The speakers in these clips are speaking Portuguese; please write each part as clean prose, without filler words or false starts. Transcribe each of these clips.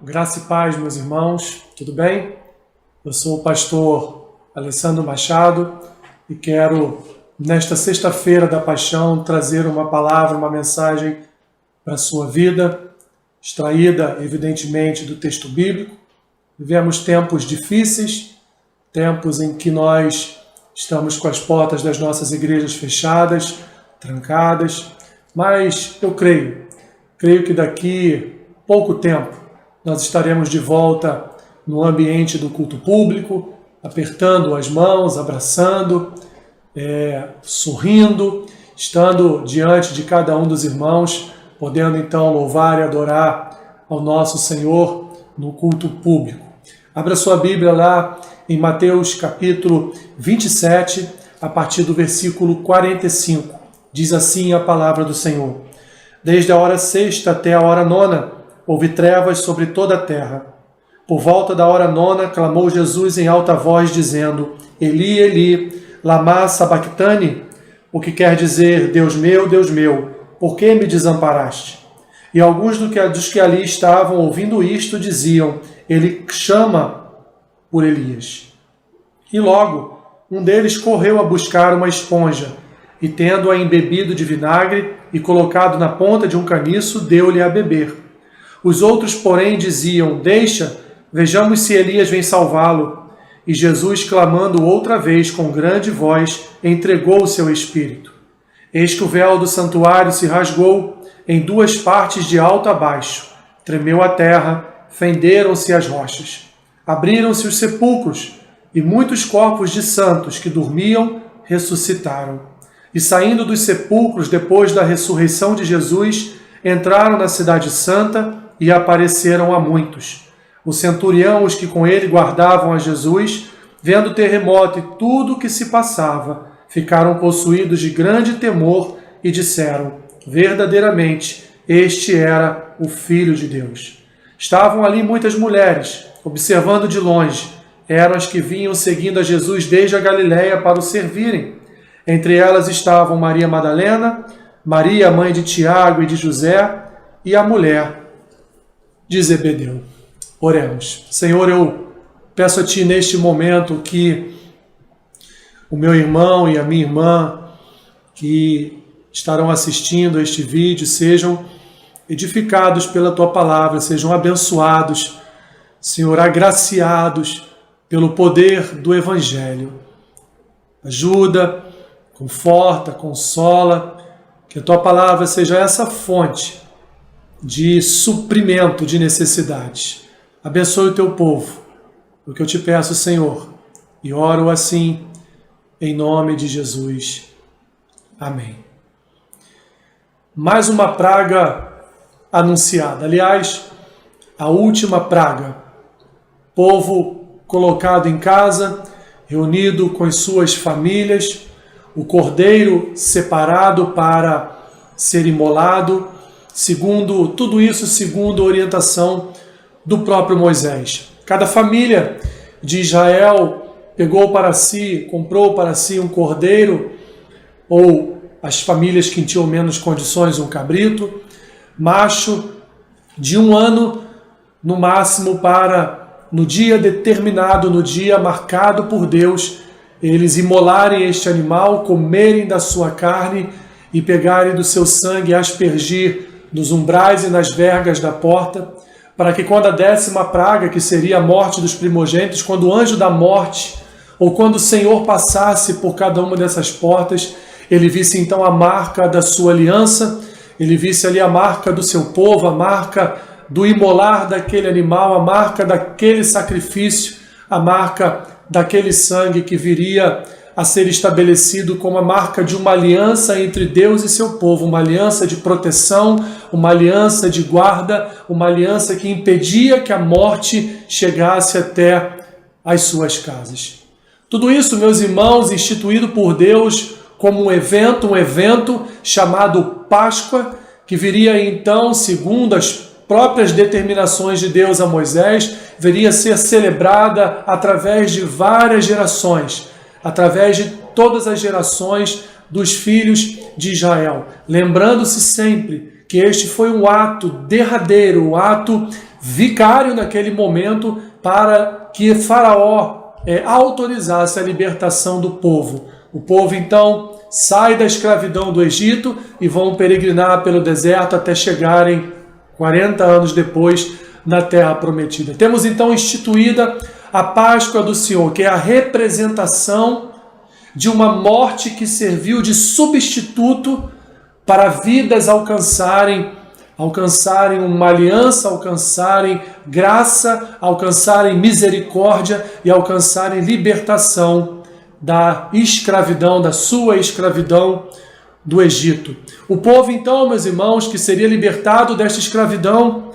Graça e paz, meus irmãos, tudo bem? Eu sou o pastor Alessandro Machado e quero, nesta sexta-feira da Paixão, trazer uma palavra, uma mensagem para a sua vida, extraída, evidentemente, do texto bíblico. Vivemos tempos difíceis, tempos em que nós estamos com as portas das nossas igrejas fechadas, trancadas, mas eu creio que daqui pouco tempo nós estaremos de volta no ambiente do culto público, apertando as mãos, abraçando, sorrindo, estando diante de cada um dos irmãos, podendo então louvar e adorar ao nosso Senhor no culto público. Abra sua Bíblia lá em Mateus capítulo 27, a partir do versículo 45. Diz assim a palavra do Senhor: Desde a hora sexta até a hora nona, houve trevas sobre toda a terra. Por volta da hora nona, clamou Jesus em alta voz, dizendo: Eli, Eli, lama sabachthani, o que quer dizer: Deus meu, por que me desamparaste? E alguns dos que ali estavam ouvindo isto diziam: Ele chama por Elias. E logo, um deles correu a buscar uma esponja, e tendo-a embebido de vinagre e colocado na ponta de um caniço, deu-lhe a beber. Os outros, porém, diziam: Deixa, vejamos se Elias vem salvá-lo. E Jesus, clamando outra vez com grande voz, entregou o seu espírito. Eis que o véu do santuário se rasgou em duas partes de alto a baixo. Tremeu a terra, fenderam-se as rochas. Abriram-se os sepulcros, e muitos corpos de santos que dormiam ressuscitaram. E saindo dos sepulcros depois da ressurreição de Jesus, entraram na cidade santa e apareceram a muitos. O centurião, os que com ele guardavam a Jesus, vendo o terremoto e tudo o que se passava, ficaram possuídos de grande temor e disseram: verdadeiramente, este era o Filho de Deus. Estavam ali muitas mulheres, observando de longe. Eram as que vinham seguindo a Jesus desde a Galiléia para o servirem. Entre elas estavam Maria Madalena, Maria, mãe de Tiago e de José, e a mulher de Zebedeu. Oremos. Senhor, eu peço a Ti neste momento que o meu irmão e a minha irmã que estarão assistindo a este vídeo sejam edificados pela Tua palavra, sejam abençoados, Senhor, agraciados pelo poder do Evangelho. Ajuda, conforta, consola, que a Tua palavra seja essa fonte de suprimento de necessidades. Abençoe o Teu povo, o que eu te peço, Senhor, e oro assim, em nome de Jesus. Amém. Mais uma praga anunciada. Aliás, a última praga. Povo colocado em casa, reunido com as suas famílias, o cordeiro separado para ser imolado, tudo isso segundo a orientação do próprio Moisés. Cada família de Israel comprou para si um cordeiro, ou as famílias que tinham menos condições, um cabrito, macho, de 1 ano, no máximo, para, no dia determinado, no dia marcado por Deus, eles imolarem este animal, comerem da sua carne e pegarem do seu sangue e aspergir nos umbrais e nas vergas da porta, para que quando a 10ª praga, que seria a morte dos primogênitos, quando o anjo da morte, ou quando o Senhor passasse por cada uma dessas portas, ele visse então a marca da sua aliança, ele visse ali a marca do seu povo, a marca do imolar daquele animal, a marca daquele sacrifício, a marca daquele sangue que viria a ser estabelecido como a marca de uma aliança entre Deus e seu povo, uma aliança de proteção, uma aliança de guarda, uma aliança que impedia que a morte chegasse até as suas casas. Tudo isso, meus irmãos, instituído por Deus como um evento chamado Páscoa, que viria então, segundo as próprias determinações de Deus a Moisés, viria a ser celebrada através de várias gerações, através de todas as gerações dos filhos de Israel. Lembrando-se sempre que este foi um ato derradeiro, um ato vicário naquele momento para que Faraó autorizasse a libertação do povo. O povo então sai da escravidão do Egito e vão peregrinar pelo deserto até chegarem 40 anos depois na Terra Prometida. Temos então instituída a Páscoa do Senhor, que é a representação de uma morte que serviu de substituto para vidas alcançarem uma aliança, alcançarem graça, alcançarem misericórdia e alcançarem libertação da escravidão, da sua escravidão do Egito. O povo então, meus irmãos, que seria libertado desta escravidão,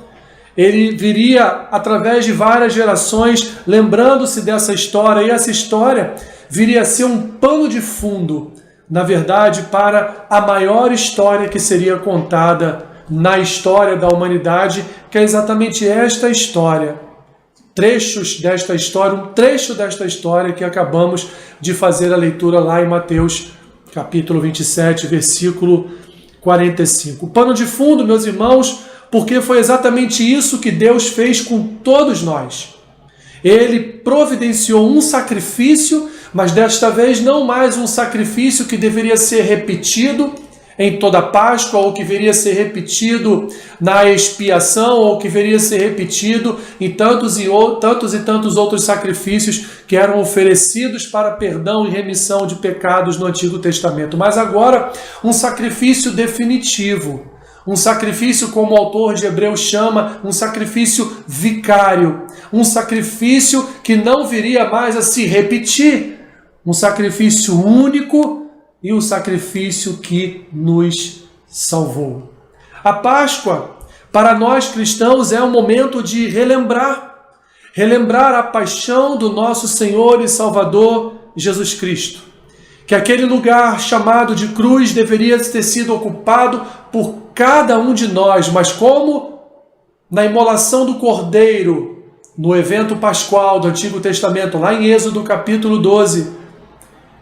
ele viria através de várias gerações, lembrando-se dessa história, e essa história viria a ser um pano de fundo, na verdade, para a maior história que seria contada na história da humanidade, que é exatamente esta história. Trechos desta história, um trecho desta história que acabamos de fazer a leitura lá em Mateus, capítulo 27, versículo 45. O pano de fundo, meus irmãos, porque foi exatamente isso que Deus fez com todos nós. Ele providenciou um sacrifício, mas desta vez não mais um sacrifício que deveria ser repetido em toda a Páscoa, ou que viria a ser repetido na expiação, ou que viria a ser repetido em tantos e tantos outros sacrifícios que eram oferecidos para perdão e remissão de pecados no Antigo Testamento. Mas agora, um sacrifício definitivo, um sacrifício, como o autor de Hebreus chama, um sacrifício vicário, um sacrifício que não viria mais a se repetir, um sacrifício único e um sacrifício que nos salvou. A Páscoa, para nós cristãos, é um momento de relembrar a paixão do nosso Senhor e Salvador Jesus Cristo. Que aquele lugar chamado de cruz deveria ter sido ocupado por cada um de nós, mas como na imolação do Cordeiro, no evento pascual do Antigo Testamento, lá em Êxodo capítulo 12,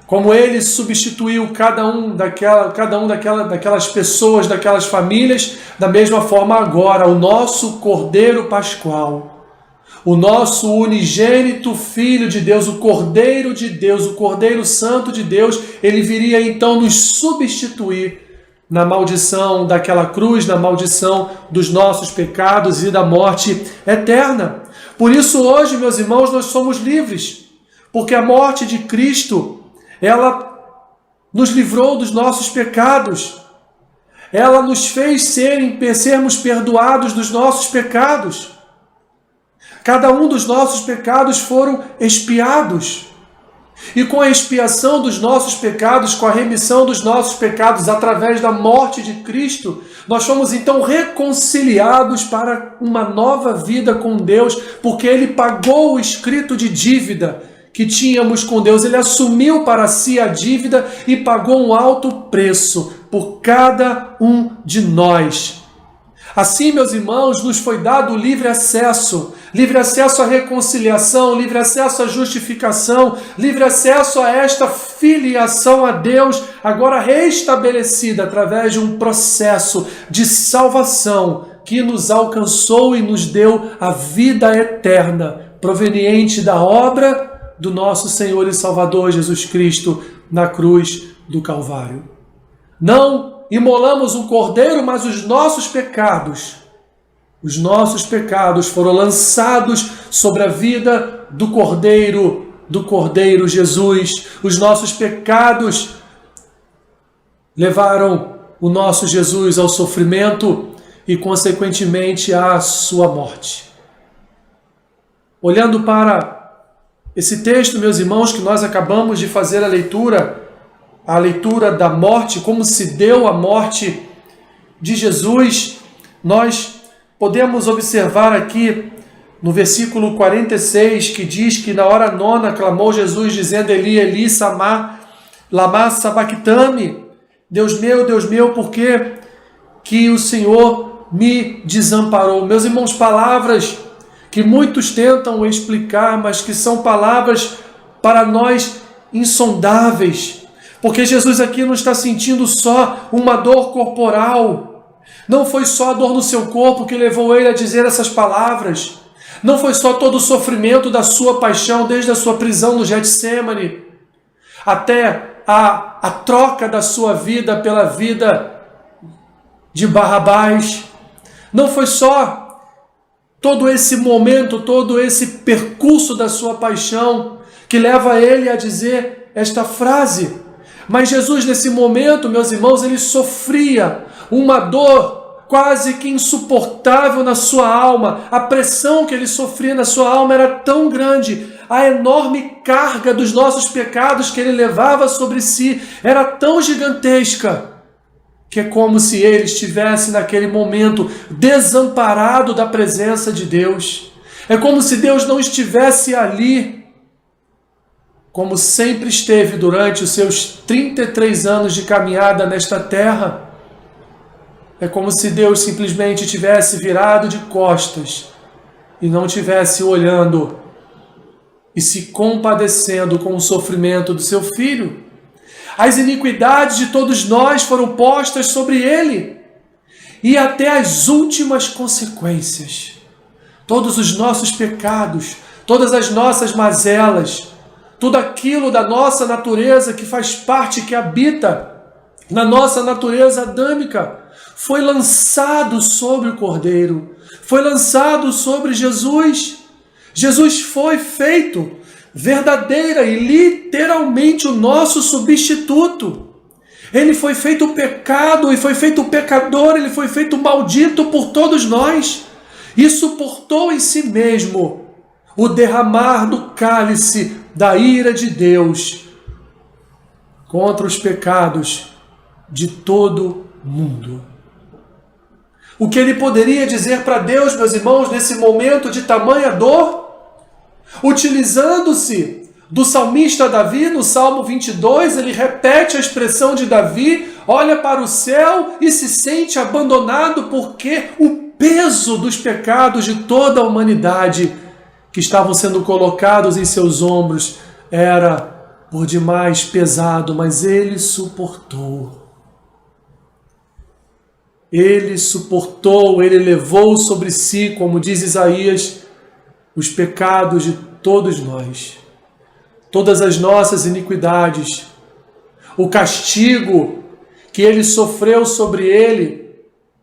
como ele substituiu cada um daquelas pessoas, daquelas famílias, da mesma forma agora, o nosso Cordeiro Pascual, o nosso unigênito Filho de Deus, o Cordeiro de Deus, o Cordeiro Santo de Deus, ele viria então nos substituir na maldição daquela cruz, na maldição dos nossos pecados e da morte eterna. Por isso hoje, meus irmãos, nós somos livres, porque a morte de Cristo, ela nos livrou dos nossos pecados. Ela nos fez sermos perdoados dos nossos pecados. Cada um dos nossos pecados foram expiados. E com a expiação dos nossos pecados, com a remissão dos nossos pecados através da morte de Cristo, nós fomos então reconciliados para uma nova vida com Deus, porque Ele pagou o escrito de dívida que tínhamos com Deus. Ele assumiu para si a dívida e pagou um alto preço por cada um de nós. Assim, meus irmãos, nos foi dado livre acesso à reconciliação, livre acesso à justificação, livre acesso a esta filiação a Deus, agora restabelecida através de um processo de salvação que nos alcançou e nos deu a vida eterna, proveniente da obra do nosso Senhor e Salvador Jesus Cristo na cruz do Calvário. Não imolamos um cordeiro, mas os nossos pecados foram lançados sobre a vida do Cordeiro Jesus. Os nossos pecados levaram o nosso Jesus ao sofrimento e, consequentemente, à sua morte. Olhando para esse texto, meus irmãos, que nós acabamos de fazer a leitura da morte, como se deu a morte de Jesus, nós podemos observar aqui no versículo 46, que diz que na hora nona clamou Jesus dizendo: Eli, Eli, lama sabachthani, Deus meu, por que o Senhor me desamparou? Meus irmãos, palavras que muitos tentam explicar, mas que são palavras para nós insondáveis, porque Jesus aqui não está sentindo só uma dor corporal, Não foi só a dor no seu corpo que levou ele a dizer essas palavras. Não foi só todo o sofrimento da sua paixão, desde a sua prisão no Getsêmani, até a troca da sua vida pela vida de Barrabás. Não foi só todo esse momento, todo esse percurso da sua paixão que leva ele a dizer esta frase. Mas Jesus, nesse momento, meus irmãos, ele sofria uma dor quase que insuportável na sua alma. A pressão que ele sofria na sua alma era tão grande, a enorme carga dos nossos pecados que ele levava sobre si era tão gigantesca, que é como se ele estivesse naquele momento desamparado da presença de Deus. É como se Deus não estivesse ali, como sempre esteve durante os seus 33 anos de caminhada nesta terra. É como se Deus simplesmente tivesse virado de costas e não tivesse olhando e se compadecendo com o sofrimento do seu filho. As iniquidades de todos nós foram postas sobre ele, e até as últimas consequências. Todos os nossos pecados, todas as nossas mazelas, tudo aquilo da nossa natureza que faz parte, que habita na nossa natureza adâmica, foi lançado sobre o Cordeiro, foi lançado sobre Jesus. Jesus foi feito verdadeira e literalmente o nosso substituto. Ele foi feito pecado e foi feito pecador, ele foi feito maldito por todos nós e suportou em si mesmo o derramar do cálice da ira de Deus contra os pecados de todo mundo. O que ele poderia dizer para Deus, meus irmãos, nesse momento de tamanha dor? Utilizando-se do salmista Davi, no Salmo 22, ele repete a expressão de Davi, olha para o céu e se sente abandonado porque o peso dos pecados de toda a humanidade que estavam sendo colocados em seus ombros era por demais pesado, mas ele suportou. Ele suportou, ele levou sobre si, como diz Isaías, os pecados de todos nós, todas as nossas iniquidades. O castigo que ele sofreu sobre ele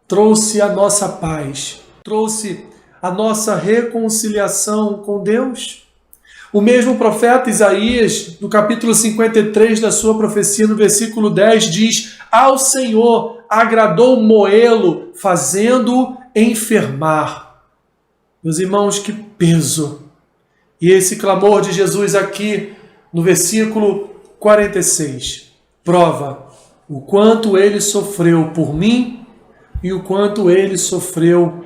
trouxe a nossa paz, trouxe a nossa reconciliação com Deus. O mesmo profeta Isaías, no capítulo 53 da sua profecia, no versículo 10, diz: ao Senhor agradou moê-lo, fazendo-o enfermar. Meus irmãos, que peso! E esse clamor de Jesus aqui, no versículo 46, prova o quanto ele sofreu por mim e o quanto ele sofreu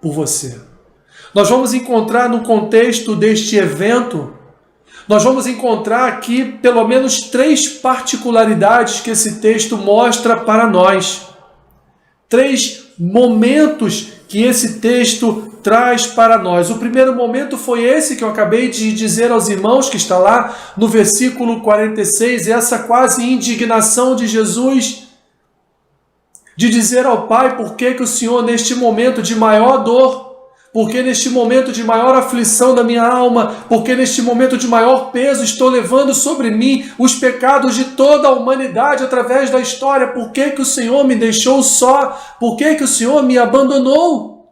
por você. Nós vamos encontrar no contexto deste evento, nós vamos encontrar aqui pelo menos 3 particularidades que esse texto mostra para nós. 3 momentos que esse texto traz para nós. O primeiro momento foi esse que eu acabei de dizer aos irmãos, que está lá no versículo 46, essa quase indignação de Jesus, de dizer ao Pai, por que o Senhor, neste momento de maior dor, porque neste momento de maior aflição da minha alma, porque neste momento de maior peso estou levando sobre mim os pecados de toda a humanidade através da história, por que o Senhor me deixou só? Por que o Senhor me abandonou?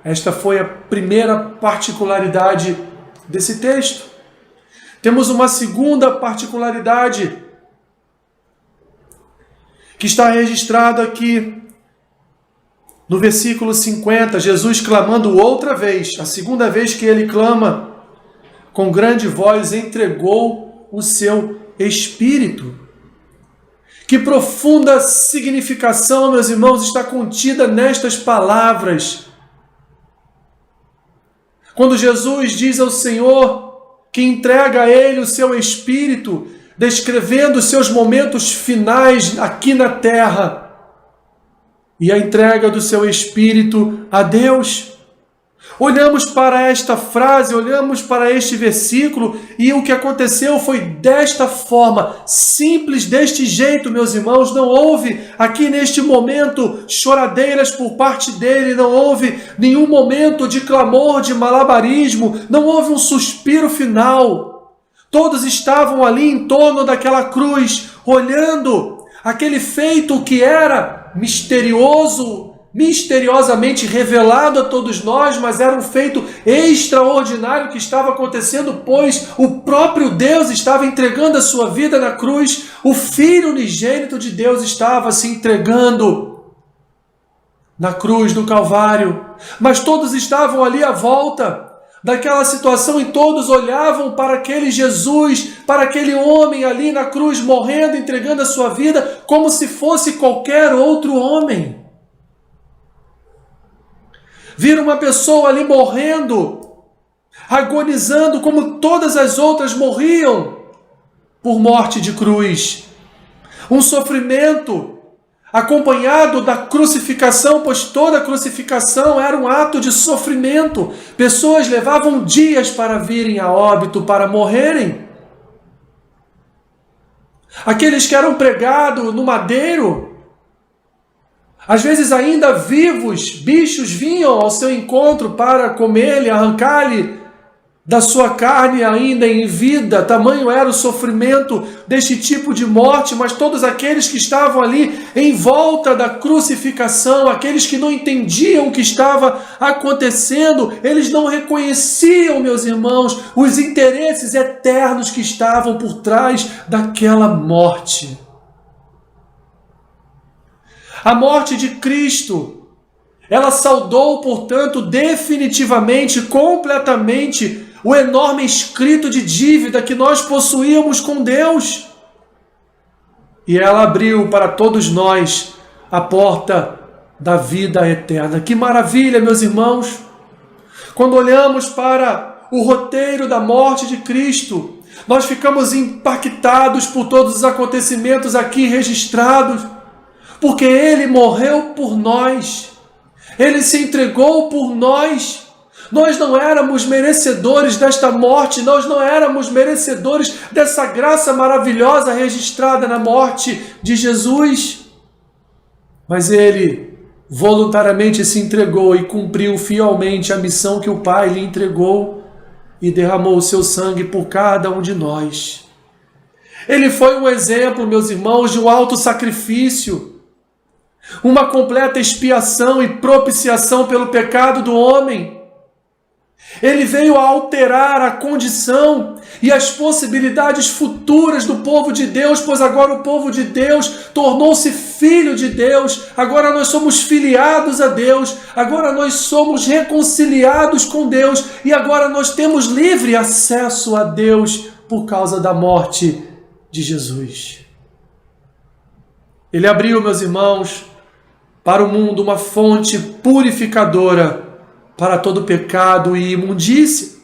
Esta foi a primeira particularidade desse texto. Temos uma segunda particularidade que está registrada aqui no versículo 50, Jesus clamando outra vez, a segunda vez que ele clama, com grande voz, entregou o seu espírito. Que profunda significação, meus irmãos, está contida nestas palavras. Quando Jesus diz ao Senhor que entrega a ele o seu espírito, descrevendo os seus momentos finais aqui na terra, e a entrega do seu espírito a Deus. Olhamos para esta frase, olhamos para este versículo e o que aconteceu foi desta forma, simples, deste jeito, meus irmãos. Não houve aqui neste momento choradeiras por parte dele, não houve nenhum momento de clamor, de malabarismo, não houve um suspiro final. Todos estavam ali em torno daquela cruz, olhando aquele feito que era misterioso, misteriosamente revelado a todos nós, mas era um feito extraordinário que estava acontecendo, pois o próprio Deus estava entregando a sua vida na cruz, o Filho unigênito de Deus estava se entregando na cruz do Calvário, mas todos estavam ali à volta daquela situação e todos olhavam para aquele Jesus, para aquele homem ali na cruz morrendo, entregando a sua vida, como se fosse qualquer outro homem. Viram uma pessoa ali morrendo, agonizando como todas as outras morriam por morte de cruz. Um sofrimento acompanhado da crucificação, pois toda crucificação era um ato de sofrimento. Pessoas levavam dias para virem a óbito, para morrerem. Aqueles que eram pregados no madeiro, às vezes ainda vivos, bichos vinham ao seu encontro para comer-lhe, arrancar-lhe da sua carne ainda em vida. Tamanho era o sofrimento deste tipo de morte, mas todos aqueles que estavam ali em volta da crucificação, aqueles que não entendiam o que estava acontecendo, eles não reconheciam, meus irmãos, os interesses eternos que estavam por trás daquela morte. A morte de Cristo, ela saldou, portanto, definitivamente, completamente, o enorme escrito de dívida que nós possuíamos com Deus. E ela abriu para todos nós a porta da vida eterna. Que maravilha, meus irmãos! Quando olhamos para o roteiro da morte de Cristo, nós ficamos impactados por todos os acontecimentos aqui registrados, porque Ele morreu por nós, Ele se entregou por nós. Nós não éramos merecedores desta morte, nós não éramos merecedores dessa graça maravilhosa registrada na morte de Jesus. Mas Ele voluntariamente se entregou e cumpriu fielmente a missão que o Pai lhe entregou e derramou o seu sangue por cada um de nós. Ele foi um exemplo, meus irmãos, de um alto sacrifício, uma completa expiação e propiciação pelo pecado do homem. Ele veio a alterar a condição e as possibilidades futuras do povo de Deus, pois agora o povo de Deus tornou-se filho de Deus, agora nós somos filiados a Deus, agora nós somos reconciliados com Deus e agora nós temos livre acesso a Deus por causa da morte de Jesus. Ele abriu, meus irmãos, para o mundo uma fonte purificadora para todo pecado e imundícia.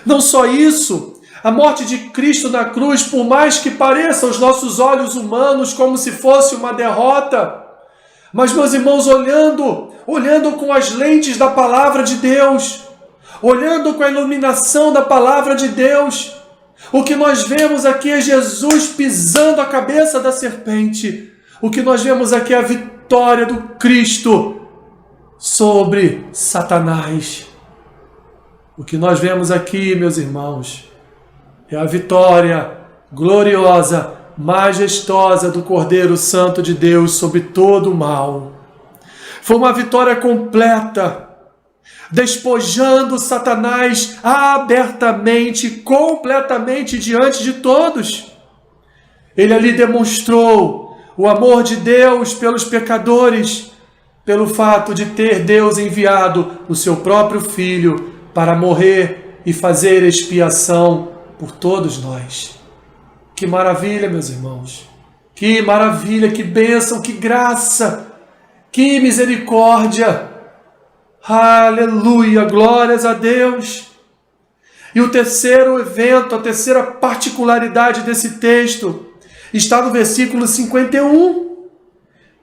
Não só isso, a morte de Cristo na cruz, por mais que pareça aos nossos olhos humanos como se fosse uma derrota, mas, meus irmãos, olhando com as lentes da palavra de Deus, olhando com a iluminação da palavra de Deus, o que nós vemos aqui é Jesus pisando a cabeça da serpente. O que nós vemos aqui é a vitória do Cristo sobre Satanás. O que nós vemos aqui, meus irmãos, é a vitória gloriosa, majestosa do Cordeiro Santo de Deus sobre todo o mal. Foi uma vitória completa, despojando Satanás abertamente, completamente diante de todos. Ele ali demonstrou o amor de Deus pelos pecadores, pelo fato de ter Deus enviado o seu próprio Filho para morrer e fazer expiação por todos nós. Que maravilha, meus irmãos! Que maravilha, que bênção, que graça, que misericórdia! Aleluia, glórias a Deus! E o terceiro evento, a terceira particularidade desse texto está no versículo 51.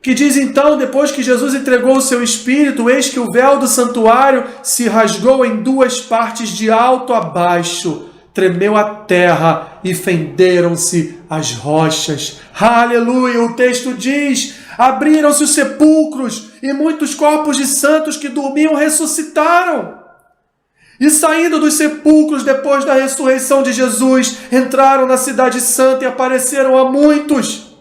que diz então, depois que Jesus entregou o seu Espírito, eis que o véu do santuário se rasgou em duas partes de alto a baixo, tremeu a terra e fenderam-se as rochas. Aleluia! O texto diz, abriram-se os sepulcros e muitos corpos de santos que dormiam ressuscitaram. E saindo dos sepulcros depois da ressurreição de Jesus, entraram na cidade santa e apareceram a muitos.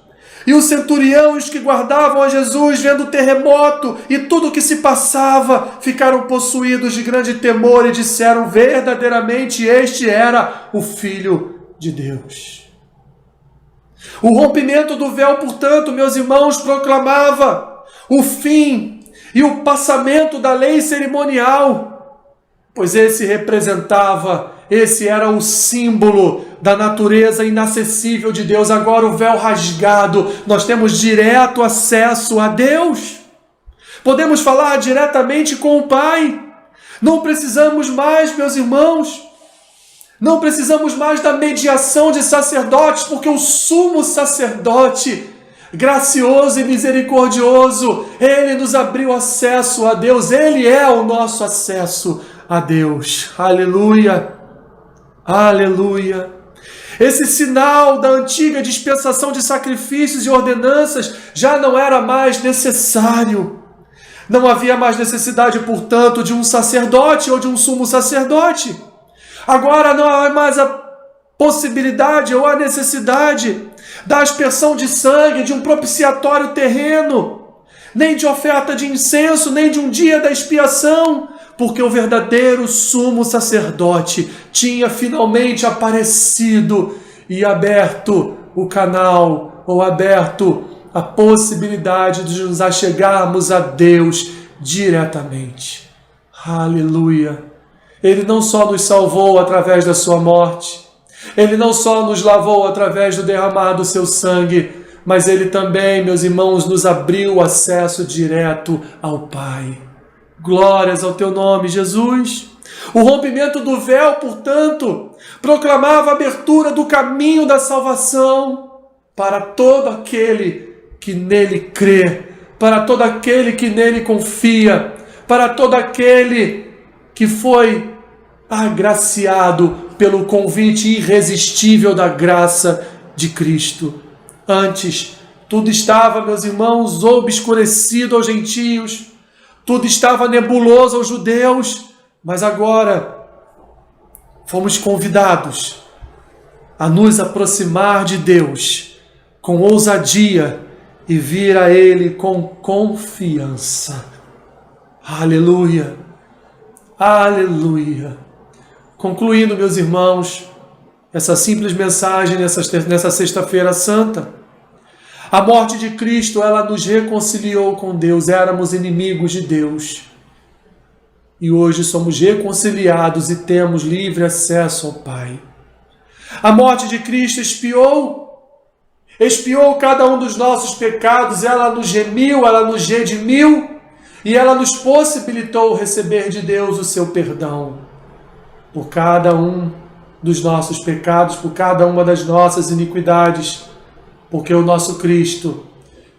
E os centuriões que guardavam a Jesus, vendo o terremoto e tudo o que se passava, ficaram possuídos de grande temor e disseram, verdadeiramente este era o Filho de Deus. O rompimento do véu, portanto, meus irmãos, proclamava o fim e o passamento da lei cerimonial, pois esse era o símbolo da natureza inacessível de Deus. Agora o véu rasgado, nós temos direto acesso a Deus. Podemos falar diretamente com o Pai. Não precisamos mais, meus irmãos, não precisamos mais da mediação de sacerdotes, porque o sumo sacerdote, gracioso e misericordioso, ele nos abriu acesso a Deus, ele é o nosso acesso a Deus. Aleluia, aleluia. Esse sinal da antiga dispensação de sacrifícios e ordenanças já não era mais necessário. Não havia mais necessidade, portanto, de um sacerdote ou de um sumo sacerdote. Agora não há mais a possibilidade ou a necessidade da aspersão de sangue, de um propiciatório terreno, nem de oferta de incenso, nem de um dia da expiação, porque o verdadeiro sumo sacerdote tinha finalmente aparecido e aberto o canal, ou aberto a possibilidade de nos achegarmos a Deus diretamente. Aleluia! Ele não só nos salvou através da sua morte, ele não só nos lavou através do derramar do seu sangue, mas ele também, meus irmãos, nos abriu acesso direto ao Pai. Glórias ao teu nome, Jesus. O rompimento do véu, portanto, proclamava a abertura do caminho da salvação para todo aquele que nele crê, para todo aquele que nele confia, para todo aquele que foi agraciado pelo convite irresistível da graça de Cristo. Antes, tudo estava, meus irmãos, obscurecido aos gentios, tudo estava nebuloso aos judeus, mas agora fomos convidados a nos aproximar de Deus com ousadia e vir a Ele com confiança. Aleluia! Aleluia! Concluindo, meus irmãos, essa simples mensagem nessa sexta-feira santa, a morte de Cristo, ela nos reconciliou com Deus. Éramos inimigos de Deus. E hoje somos reconciliados e temos livre acesso ao Pai. A morte de Cristo expiou cada um dos nossos pecados. Ela nos remiu, ela nos redimiu e ela nos possibilitou receber de Deus o seu perdão por cada um dos nossos pecados, por cada uma das nossas iniquidades. Porque o nosso Cristo,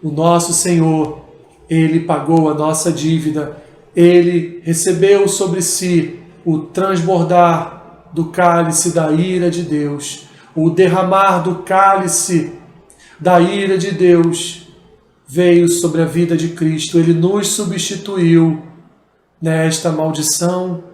o nosso Senhor, Ele pagou a nossa dívida, Ele recebeu sobre si o transbordar do cálice da ira de Deus, o derramar do cálice da ira de Deus, veio sobre a vida de Cristo. Ele nos substituiu nesta maldição.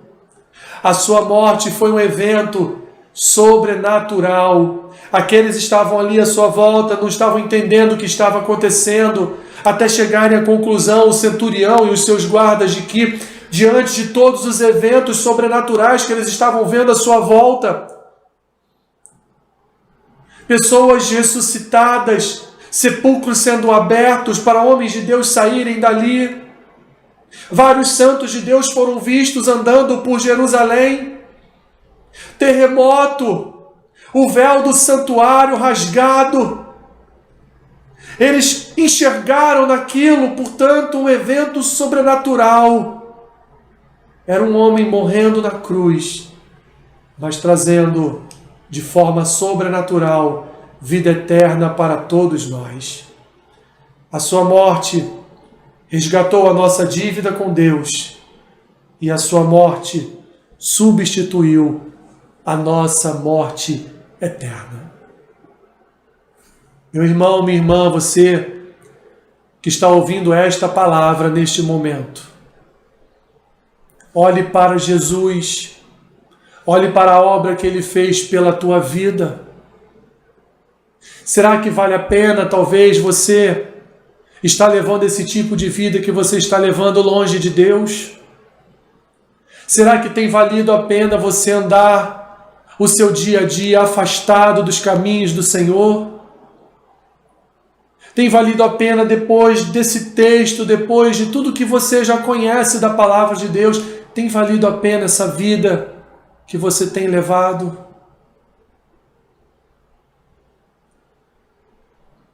A sua morte foi um evento sobrenatural. Aqueles que estavam ali à sua volta não estavam entendendo o que estava acontecendo, até chegarem à conclusão, o centurião e os seus guardas, de que, diante de todos os eventos sobrenaturais que eles estavam vendo à sua volta, pessoas ressuscitadas, sepulcros sendo abertos para homens de Deus saírem dali, vários santos de Deus foram vistos andando por Jerusalém, terremoto, o véu do santuário rasgado. Eles enxergaram naquilo, portanto, um evento sobrenatural. Era um homem morrendo na cruz, mas trazendo de forma sobrenatural vida eterna para todos nós. A sua morte resgatou a nossa dívida com Deus e a sua morte substituiu a nossa morte eterna. Meu irmão, minha irmã, você que está ouvindo esta palavra neste momento, olhe para Jesus, olhe para a obra que Ele fez pela tua vida. Será que vale a pena, talvez, você estar levando esse tipo de vida que você está levando longe de Deus? Será que tem valido a pena você andar o seu dia a dia afastado dos caminhos do Senhor? Tem valido a pena, depois desse texto, depois de tudo que você já conhece da palavra de Deus, tem valido a pena essa vida que você tem levado?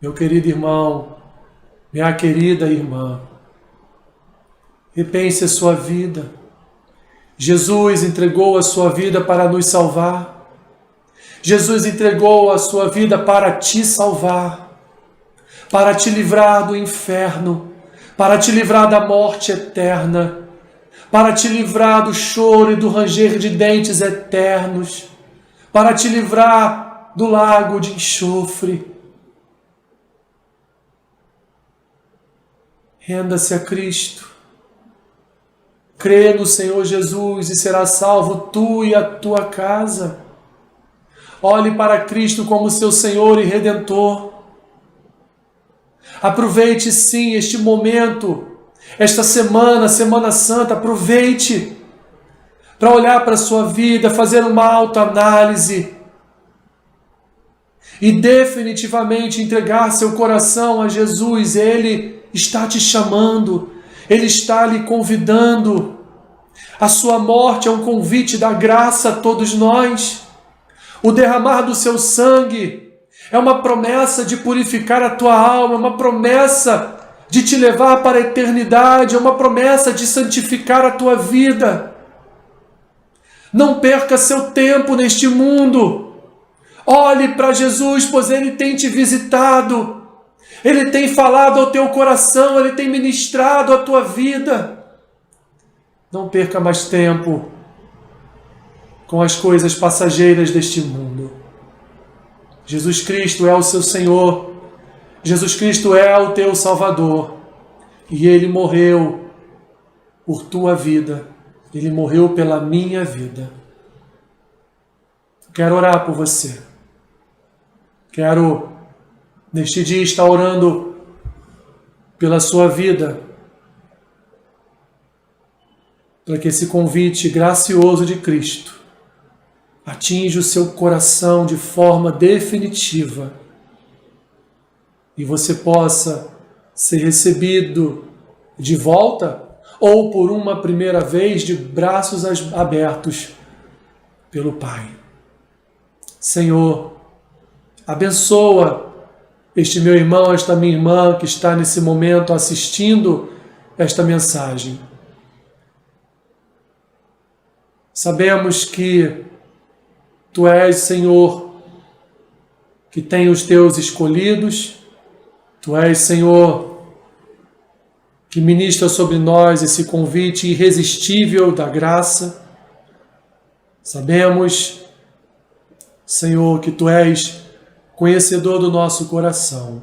Meu querido irmão, minha querida irmã, repense a sua vida. Jesus entregou a sua vida para nos salvar. Jesus entregou a sua vida para te salvar, para te livrar do inferno, para te livrar da morte eterna, para te livrar do choro e do ranger de dentes eternos, para te livrar do lago de enxofre. Renda-se a Cristo. Crê no Senhor Jesus e será salvo tu e a tua casa. Olhe para Cristo como seu Senhor e Redentor. Aproveite sim este momento, esta semana, Semana Santa, aproveite para olhar para a sua vida, fazer uma autoanálise e definitivamente entregar seu coração a Jesus. Ele está te chamando, Ele está lhe convidando. A sua morte é um convite da graça a todos nós. O derramar do seu sangue é uma promessa de purificar a tua alma, é uma promessa de te levar para a eternidade, é uma promessa de santificar a tua vida. Não perca seu tempo neste mundo. Olhe para Jesus, pois Ele tem te visitado. Ele tem falado ao teu coração, Ele tem ministrado a tua vida. Não perca mais tempo com as coisas passageiras deste mundo. Jesus Cristo é o seu Senhor, Jesus Cristo é o teu Salvador, e Ele morreu por tua vida, Ele morreu pela minha vida. Quero orar por você. Quero, neste dia, estar orando pela sua vida, para que esse convite gracioso de Cristo atinja o seu coração de forma definitiva e você possa ser recebido de volta ou por uma primeira vez de braços abertos pelo Pai. Senhor, abençoa este meu irmão, esta minha irmã que está nesse momento assistindo esta mensagem. Sabemos que Tu és, Senhor, que tem os Teus escolhidos. Tu és, Senhor, que ministra sobre nós esse convite irresistível da graça. Sabemos, Senhor, que Tu és conhecedor do nosso coração.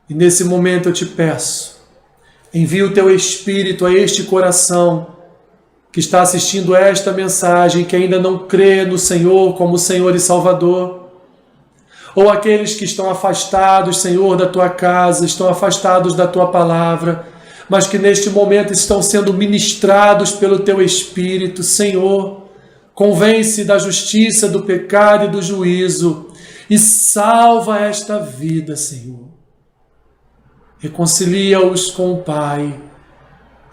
E nesse momento eu te peço, envia o Teu Espírito a este coração que está assistindo esta mensagem, que ainda não crê no Senhor como Senhor e Salvador, ou aqueles que estão afastados, Senhor, da Tua casa, estão afastados da Tua palavra, mas que neste momento estão sendo ministrados pelo Teu Espírito. Senhor, convence da justiça, do pecado e do juízo, e salva esta vida, Senhor. Reconcilia-os com o Pai,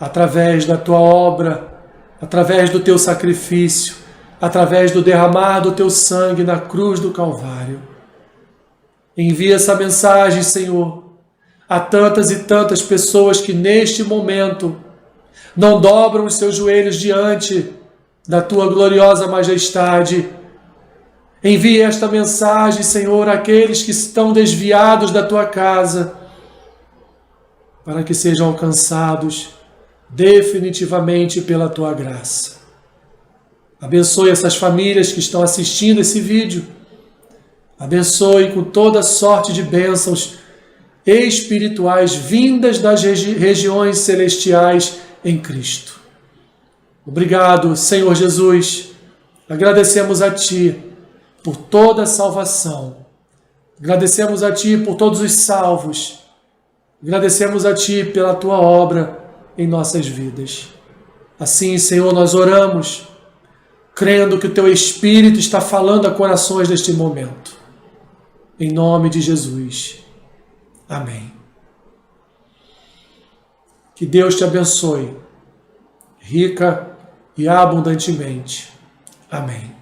através da Tua obra, através do Teu sacrifício, através do derramar do Teu sangue na cruz do Calvário. Envia essa mensagem, Senhor, a tantas e tantas pessoas que neste momento não dobram os seus joelhos diante da Tua gloriosa majestade. Envia esta mensagem, Senhor, àqueles que estão desviados da Tua casa, para que sejam alcançados definitivamente pela tua graça. Abençoe essas famílias que estão assistindo esse vídeo. Abençoe com toda sorte de bênçãos espirituais vindas das regiões celestiais em Cristo. Obrigado, Senhor Jesus. Agradecemos a Ti por toda a salvação. Agradecemos a Ti por todos os salvos. Agradecemos a Ti pela Tua obra em nossas vidas. Assim, Senhor, nós oramos, crendo que o Teu Espírito está falando a corações neste momento. Em nome de Jesus. Amém. Que Deus te abençoe, rica e abundantemente. Amém.